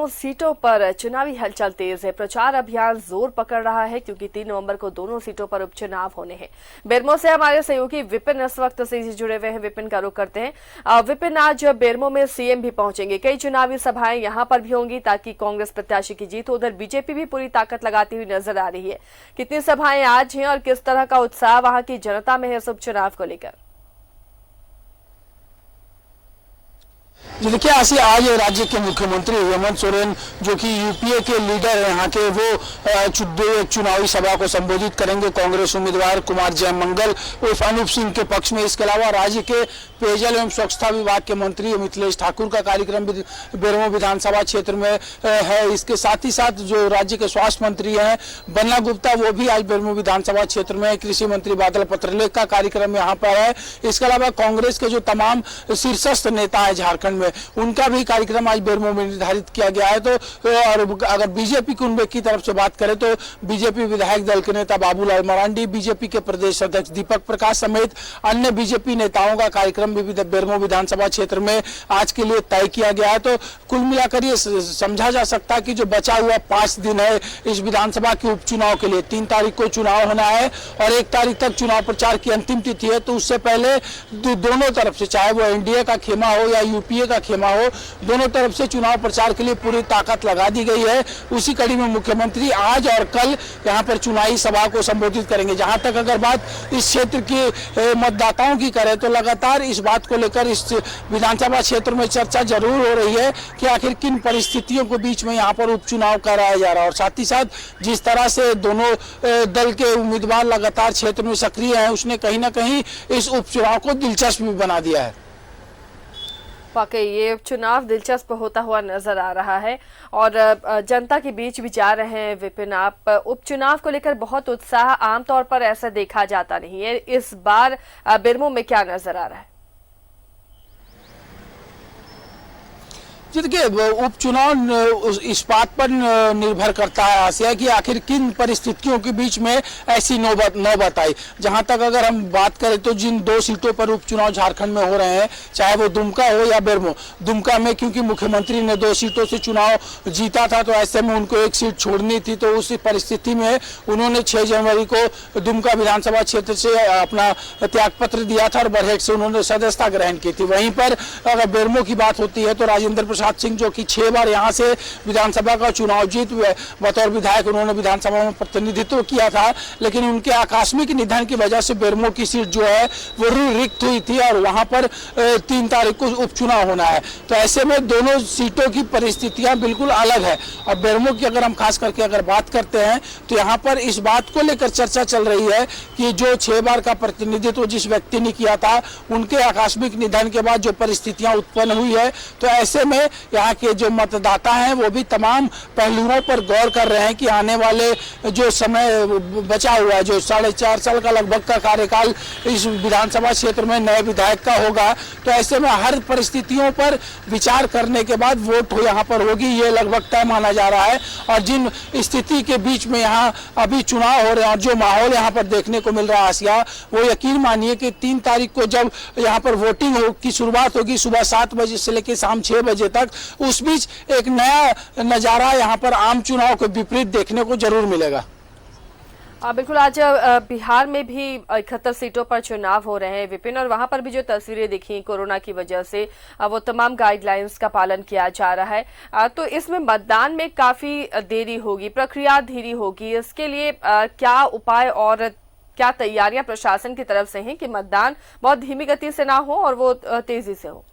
दोनों सीटों पर चुनावी हलचल तेज है। प्रचार अभियान जोर पकड़ रहा है क्योंकि 3 नवंबर को दोनों सीटों पर उपचुनाव होने हैं। बेरमो से हमारे सहयोगी विपिन इस वक्त से जुड़े हुए हैं। विपिन का रुख करते हैं। विपिन, आज बेरमो में सीएम भी पहुंचेंगे, कई चुनावी सभाएं यहां पर भी होंगी ताकि कांग्रेस प्रत्याशी की जीत हो। उधर बीजेपी भी पूरी ताकत लगाती हुई नजर आ रही है। कितनी सभाएं आज हैं और किस तरह का उत्साह वहां की जनता में है इस उपचुनाव को लेकर? जी देखिए, ऐसे आज राज्य के मुख्यमंत्री हेमंत सोरेन जो कि यूपीए के लीडर हैं यहाँ के, वो चुनावी सभा को संबोधित करेंगे। कांग्रेस उम्मीदवार कुमार जयमंगल उर्फ अनूप सिंह के पक्ष में। इसके अलावा राज्य के पेयजल एवं स्वच्छता विभाग के मंत्री मिथिलेश ठाकुर का कार्यक्रम बेरमो विधानसभा क्षेत्र में है। इसके साथ ही साथ जो राज्य के स्वास्थ्य मंत्री हैं बन्ना गुप्ता, वो भी आज बेरमो विधानसभा क्षेत्र में। कृषि मंत्री बादल पत्रलेख का कार्यक्रम यहाँ पर है। इसके अलावा कांग्रेस के जो तमाम शीर्षस्थ नेता है झारखंड में, उनका भी कार्यक्रम आज बेरमो में निर्धारित किया गया है। तो और अगर बीजेपी की तरफ से बात करें तो बीजेपी विधायक दल के नेता बाबूलाल मरांडी, बीजेपी के प्रदेश अध्यक्ष दीपक प्रकाश समेत अन्य बीजेपी नेताओं का कार्यक्रम भी बेरमो विधानसभा क्षेत्र में आज के लिए तय किया गया है। तो कुल मिलाकर ये समझा जा सकता है कि जो बचा हुआ 5 दिन है इस विधानसभा के उपचुनाव के लिए, 3 तारीख को चुनाव होना है और 1 तारीख तक चुनाव प्रचार की अंतिम तिथि है। तो उससे पहले दोनों तरफ से, चाहे वो एनडीए का खेमा हो या यूपीए का खेमा हो, दोनों तरफ से चुनाव प्रचार के लिए पूरी ताकत लगा दी गई है। उसी कड़ी में मुख्यमंत्री आज और कल यहाँ पर चुनावी सभा को संबोधित करेंगे। जहां तक अगर बात इस क्षेत्र के मतदाताओं की करें तो लगातार इस बात को लेकर इस विधानसभा क्षेत्र में चर्चा जरूर हो रही है कि आखिर किन परिस्थितियों के बीच में यहाँ पर उपचुनाव कराया जा रहा है। और साथ ही साथ जिस तरह से दोनों दल के उम्मीदवार लगातार क्षेत्र में सक्रिय हैं, उसने कहीं ना कहीं इस उपचुनाव को दिलचस्प भी बना दिया है। वाकई ये उपचुनाव दिलचस्प होता हुआ नजर आ रहा है और जनता के बीच भी जा रहे हैं। विपिन, आप उपचुनाव को लेकर बहुत उत्साह आमतौर पर ऐसा देखा जाता नहीं है, इस बार बेरमो में क्या नजर आ रहा है? देखिए, उपचुनाव इस बात पर निर्भर करता है आसिया कि आखिर किन परिस्थितियों के बीच में ऐसी नौबत आई। जहां तक अगर हम बात करें तो जिन 2 सीटों पर उपचुनाव झारखंड में हो रहे हैं, चाहे वो दुमका हो या बेरमो, दुमका में क्योंकि मुख्यमंत्री ने 2 सीटों से चुनाव जीता था तो ऐसे में उनको 1 सीट छोड़नी थी। तो उस परिस्थिति में उन्होंने 6 जनवरी को दुमका विधानसभा क्षेत्र से अपना त्यागपत्र दिया था और बरहेट से उन्होंने सदस्यता ग्रहण की थी। वहीं पर अगर बेरमो की बात होती है तो राजेंद्र प्रसाद सिंह जो कि 6 बार यहां से विधानसभा का चुनाव जीत हुए, बतौर विधायक उन्होंने विधानसभा में प्रतिनिधित्व किया था, लेकिन उनके आकस्मिक निधन की वजह से बेरमो की सीट जो है वो रिक्त हुई थी और वहां पर 3 तारीख को उपचुनाव होना है। तो ऐसे में दोनों सीटों की परिस्थितियां बिल्कुल अलग है। और बेरमो की अगर हम खास करके अगर बात करते हैं तो यहाँ पर इस बात को लेकर चर्चा चल रही है कि जो 6 बार का प्रतिनिधित्व जिस व्यक्ति ने किया था, उनके आकस्मिक निधन के बाद जो परिस्थितियां उत्पन्न हुई है, तो ऐसे में यहाँ के जो मतदाता हैं वो भी तमाम पहलुओं पर गौर कर रहे हैं कि आने वाले जो समय बचा हुआ है, जो 4.5 साल का लगभग का कार्यकाल इस विधानसभा क्षेत्र में नए विधायक का होगा, तो ऐसे में हर परिस्थितियों पर विचार करने के बाद वोट यहाँ पर होगी, ये लगभग तय माना जा रहा है। और जिन स्थिति के बीच में यहाँ अभी चुनाव हो रहे हैं और जो माहौल यहाँ पर देखने को मिल रहा है आसिया, वो यकीन मानिए कि 3 तारीख को जब यहाँ पर वोटिंग की शुरुआत होगी सुबह 7 बजे से लेकर शाम 6 बजे तक, उस बीच एक नया नजारा यहाँ पर आम चुनाव के विपरीत देखने को जरूर मिलेगा। बिल्कुल, आज बिहार में भी 71 सीटों पर चुनाव हो रहे हैं विपिन, और वहां पर भी जो तस्वीरें दिखी कोरोना की वजह से, वो तमाम गाइडलाइंस का पालन किया जा रहा है। तो इसमें मतदान में काफी देरी होगी, प्रक्रिया धीरी होगी। इसके लिए क्या उपाय और क्या तैयारियां प्रशासन की तरफ से हैं कि मतदान बहुत धीमी गति से ना हो और वो तेजी से हो?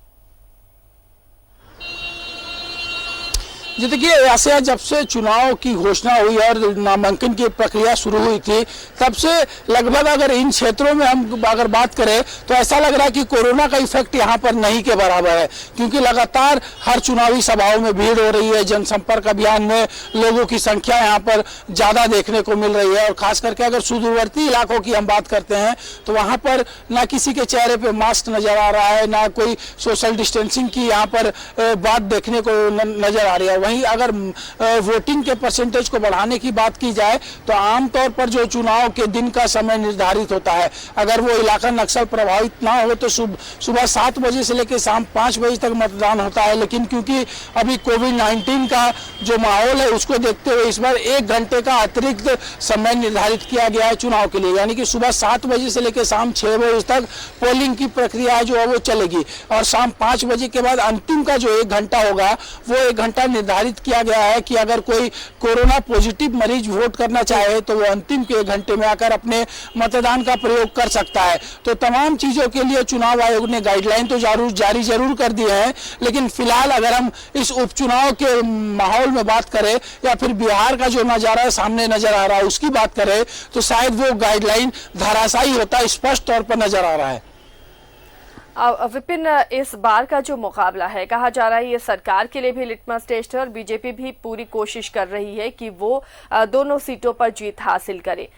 जी देखिए, ऐसे जब से चुनाव की घोषणा हुई और नामांकन की प्रक्रिया शुरू हुई थी, तब से लगभग अगर इन क्षेत्रों में हम अगर बात करें तो ऐसा लग रहा है कि कोरोना का इफेक्ट यहाँ पर नहीं के बराबर है, क्योंकि लगातार हर चुनावी सभाओं में भीड़ हो रही है। जनसंपर्क अभियान में लोगों की संख्या यहाँ पर ज्यादा देखने को मिल रही है। और खास करके अगर सुदूरवर्ती इलाकों की हम बात करते हैं तो वहां पर ना किसी के चेहरे पे मास्क नजर आ रहा है, ना कोई सोशल डिस्टेंसिंग की यहाँ पर बात देखने को नजर आ रही है। वहीं अगर वोटिंग के परसेंटेज को बढ़ाने की बात की जाए तो आमतौर पर जो चुनाव के दिन का समय निर्धारित होता है, अगर वो इलाका नक्सल प्रभावित ना हो तो सुबह 7 बजे से लेकर शाम 5 बजे तक मतदान होता है। लेकिन क्योंकि अभी कोविड-19 का जो माहौल है उसको देखते हुए इस बार 1 घंटे का अतिरिक्त समय निर्धारित किया गया है चुनाव के लिए, यानी कि सुबह 7 बजे से लेकर शाम 6 बजे तक पोलिंग की प्रक्रिया जो है वो चलेगी और शाम 5 बजे के बाद अंतिम का जो 1 घंटा होगा वो 1 घंटा निर्धारित किया गया है कि अगर कोई कोरोना पॉजिटिव मरीज वोट करना चाहे तो वो अंतिम के 1 घंटे में आकर अपने मतदान का प्रयोग कर सकता है। तो तमाम चीजों के लिए चुनाव आयोग ने गाइडलाइन तो जारी जरूर कर दिए हैं, लेकिन फिलहाल अगर हम इस उपचुनाव के माहौल में बात करें या फिर बिहार का जो नजारा सामने नजर आ रहा है उसकी बात करें तो शायद वो गाइडलाइन धराशायी होता स्पष्ट तौर पर नजर आ रहा है। विपिन, इस बार का जो मुकाबला है कहा जा रहा है ये सरकार के लिए भी लिटमस टेस्ट है और बीजेपी भी पूरी कोशिश कर रही है कि वो दोनों सीटों पर जीत हासिल करे।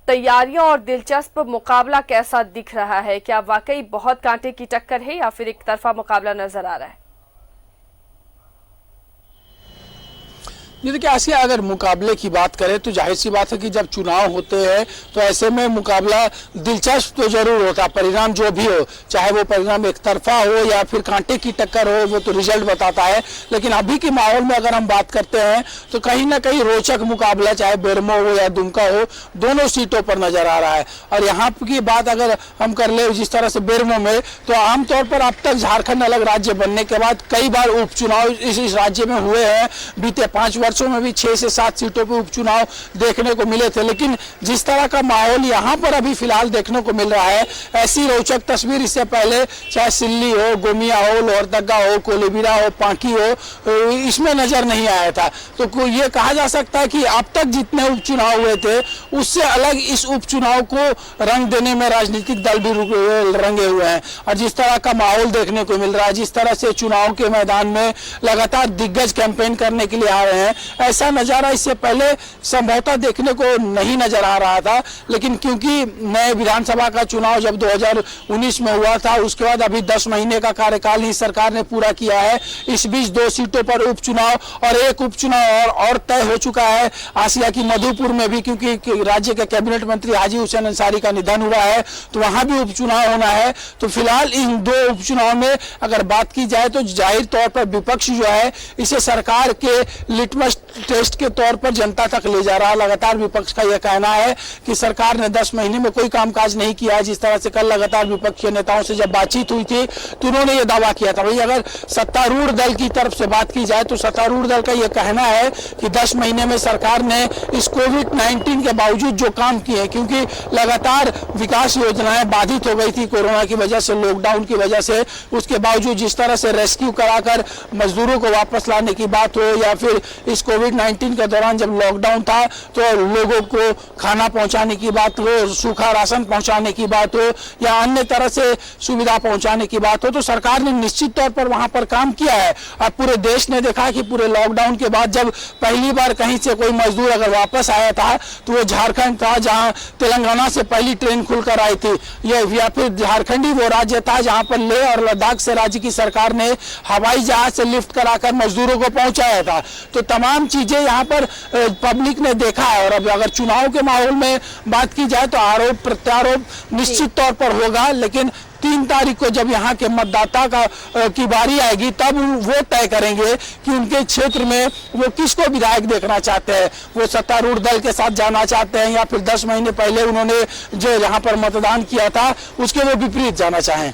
तैयारियां और दिलचस्प मुकाबला कैसा दिख रहा है? क्या वाकई बहुत कांटे की टक्कर है या फिर एक तरफा मुकाबला नजर आ रहा है? ये देखिए आसिया, अगर मुकाबले की बात करें तो जाहिर सी बात है कि जब चुनाव होते हैं तो ऐसे में मुकाबला दिलचस्प तो जरूर होता, परिणाम जो भी हो, चाहे वो परिणाम एक तरफा हो या फिर कांटे की टक्कर हो, वो तो रिजल्ट बताता है। लेकिन अभी के माहौल में अगर हम बात करते हैं तो कहीं ना कहीं रोचक मुकाबला चाहे बेरमो हो या दुमका हो, दोनों सीटों पर नजर आ रहा है। और यहाँ की बात अगर हम कर ले जिस तरह से बेरमो में, तो आमतौर पर अब तक झारखंड अलग राज्य बनने के बाद कई बार उपचुनाव इस राज्य में हुए हैं। बीते 5 वर्षों में भी 6 से 7 सीटों पर उपचुनाव देखने को मिले थे, लेकिन जिस तरह का माहौल यहाँ पर अभी फिलहाल देखने को मिल रहा है, ऐसी रोचक तस्वीर इससे पहले चाहे सिल्ली हो, गोमिया हो, लोहरदगा हो, कोलेबिरा हो, पांकी हो, इसमें नजर नहीं आया था। तो ये कहा जा सकता है कि अब तक जितने उपचुनाव हुए थे उससे अलग इस उपचुनाव को रंग देने में राजनीतिक दल भी रंगे हुए हैं। और जिस तरह का माहौल देखने को मिल रहा है, जिस तरह से चुनाव के मैदान में लगातार दिग्गज कैंपेन करने के लिए आ रहे हैं, ऐसा नजारा इससे पहले संभवतः देखने को नहीं नजर आ रहा था। लेकिन क्योंकि नए विधानसभा का चुनाव जब 2019 में हुआ था, उसके बाद अभी 10 महीने का कार्यकाल ही सरकार ने पूरा किया है। इस बीच 2 सीटों पर उपचुनाव और एक उपचुनाव और तय हो चुका है आसिया की मधुपुर में भी, क्योंकि राज्य के कैबिनेट मंत्री हाजी हुसैन अंसारी का निधन हुआ है तो वहां भी उपचुनाव होना है। तो फिलहाल इन 2 उपचुनाव में अगर बात की जाए तो जाहिर तौर पर विपक्ष जो है इसे सरकार के लिटमस टेस्ट के तौर पर जनता तक ले जा रहा है। लगातार विपक्ष का यह कहना है कि सरकार ने 10 महीने में कोई कामकाज नहीं किया है। जिस तरह से कल लगातार विपक्षी नेताओं से जब बातचीत हुई थी तो उन्होंने यह दावा किया था। भाई अगर सत्तारूढ़ दल की तरफ से बात की जाए तो सत्तारूढ़ दल का यह कहना है कि 10 महीने में सरकार ने इस कोविड-19 के बावजूद जो काम किए, क्योंकि लगातार विकास योजनाएं बाधित हो गई थी कोरोना की वजह से, लॉकडाउन की वजह से, उसके बावजूद जिस तरह से रेस्क्यू कराकर मजदूरों को वापस लाने की बात हो या फिर इस कोविड-19 के दौरान जब लॉकडाउन था तो लोगों को खाना पहुंचाने की बात हो, सूखा राशन पहुंचाने की बात हो या अन्य तरह से सुविधा पहुंचाने की बात हो, तो सरकार ने निश्चित तौर पर वहां पर काम किया है। और पूरे देश ने देखा कि पूरे लॉकडाउन के बाद जब पहली बार कहीं से कोई मजदूर अगर वापस आया था तो वो झारखंड था जहां तेलंगाना से पहली ट्रेन खुलकर आई थी, या फिर झारखंड ही वो राज्य था जहां पर लेह और लद्दाख से राज्य की सरकार ने हवाई जहाज से लिफ्ट कराकर मजदूरों को पहुंचाया था। तो तमाम चीजें यहाँ पर पब्लिक ने देखा है। और अब अगर चुनाव के माहौल में बात की जाए तो आरोप प्रत्यारोप निश्चित तौर पर होगा, लेकिन 3 तारीख को जब यहाँ के मतदाता की बारी आएगी तब वो तय करेंगे कि उनके क्षेत्र में वो किसको विधायक देखना चाहते हैं। वो सत्तारूढ़ दल के साथ जाना चाहते हैं या फिर 10 महीने पहले उन्होंने जो यहाँ पर मतदान किया था उसके वो विपरीत जाना चाहें।